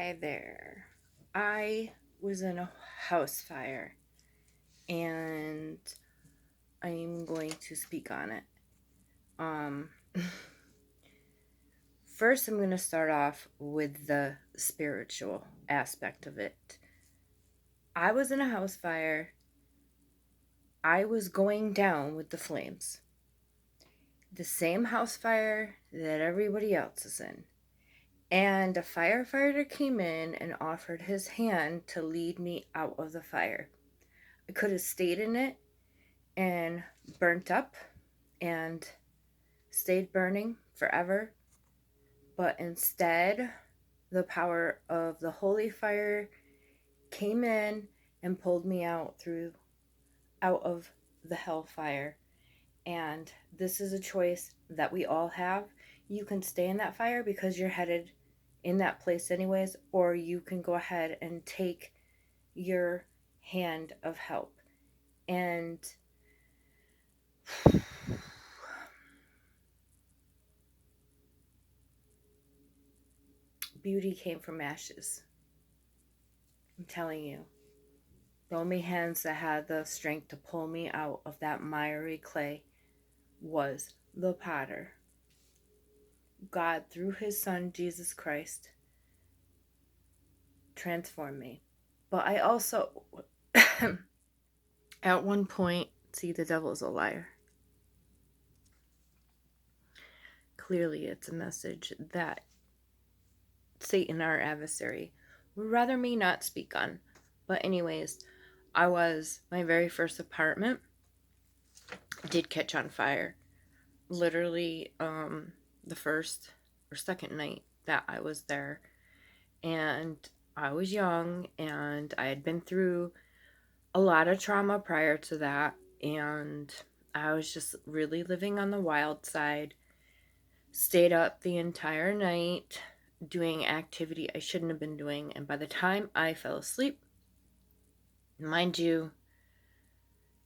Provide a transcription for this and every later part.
Hi there. I was in a house fire and I'm going to speak on it. Um First I'm going to start off with the spiritual aspect of it. I was in a house fire. I was going down with the flames. The same house fire that everybody else is in. And a firefighter came in and offered his hand to lead me out of the fire. I could have stayed in it and burnt up and stayed burning forever, but instead, the power of the holy fire came in and pulled me out of the hellfire. And this is a choice that we all have. You can stay in that fire because you're headed in that place anyways, or you can go ahead and take your hand of help. And beauty came from ashes. I'm telling you. The only hands that had the strength to pull me out of that miry clay was the potter. God, through his son, Jesus Christ, transformed me. But I also, at one point, see, the devil is a liar. Clearly, it's a message that Satan, our adversary, would rather me not speak on. But, anyways, my very first apartment did catch on fire. Literally, the first or second night that I was there. And I was young and I had been through a lot of trauma prior to that. And I was just really living on the wild side. Stayed up the entire night doing activity I shouldn't have been doing. And by the time I fell asleep, mind you,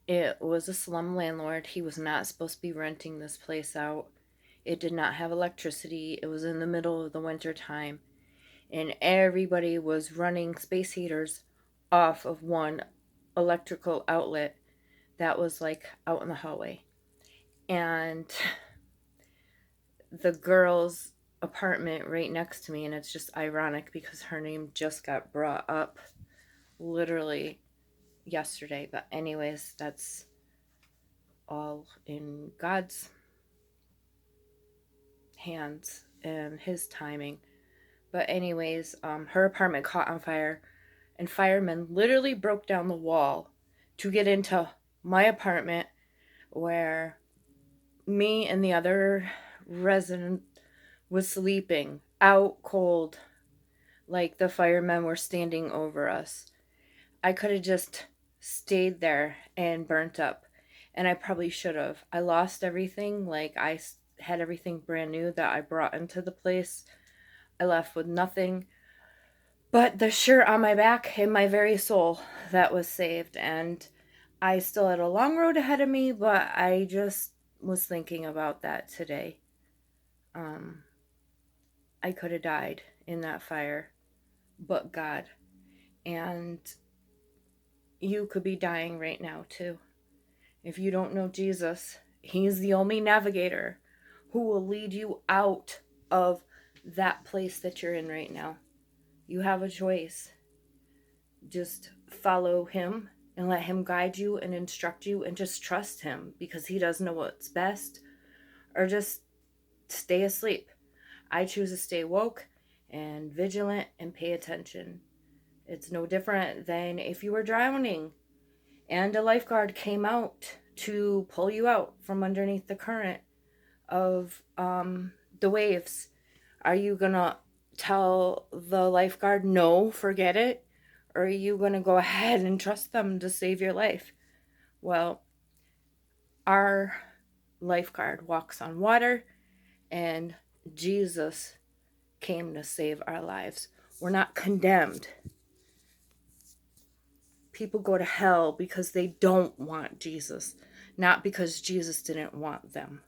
it was a slum landlord. He was not supposed to be renting this place out. It did not have electricity. It was in the middle of the winter time. And everybody was running space heaters off of one electrical outlet that was like out in the hallway. And the girl's apartment right next to me, and it's just ironic because her name just got brought up literally yesterday. But, anyways, that's all in God's hands and his timing. But, anyways, her apartment caught on fire, and firemen literally broke down the wall to get into my apartment where me and the other resident was sleeping out cold, like the firemen were standing over us. I could have just stayed there and burnt up, and I probably should have. I lost everything. Like, I had everything brand new that I brought into the place. I left with nothing but the shirt on my back and my very soul that was saved. And I still had a long road ahead of me, but I just was thinking about that today. Um, I could have died in that fire, but God. And you could be dying right now too. If you don't know Jesus, he's the only navigator who will lead you out of that place that you're in right now. You have a choice. Just follow him and let him guide you and instruct you, and just trust him because he does know what's best, or just stay asleep. I choose to stay woke and vigilant and pay attention. It's no different than if you were drowning and a lifeguard came out to pull you out from underneath the current of the waves. Are you gonna tell the lifeguard, no, forget it? Or are you gonna go ahead and trust them to save your life? Well, our lifeguard walks on water, and Jesus came to save our lives. We're not condemned. People go to hell because they don't want Jesus, not because Jesus didn't want them.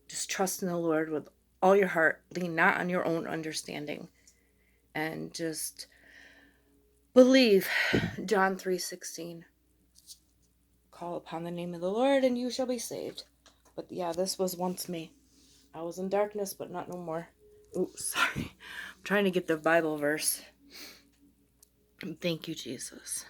Just trust in the Lord with all your heart. Lean not on your own understanding. And just believe. John 3:16. Call upon the name of the Lord and you shall be saved. But yeah, this was once me. I was in darkness, but not no more. Oh, sorry. I'm trying to get the Bible verse. Thank you, Jesus.